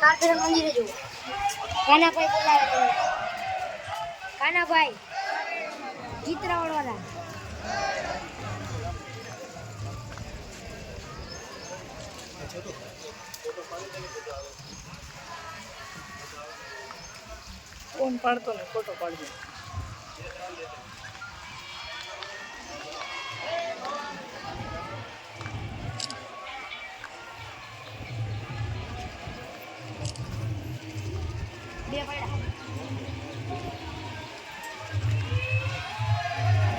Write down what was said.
કાળભૈરવ મંદિરે જવું. કાનાભાઈ બોલાવે તમે. કાનાભાઈ ચિત્રાવળ વાળા. ફોન પાડતો ને ફોટો પાડજો.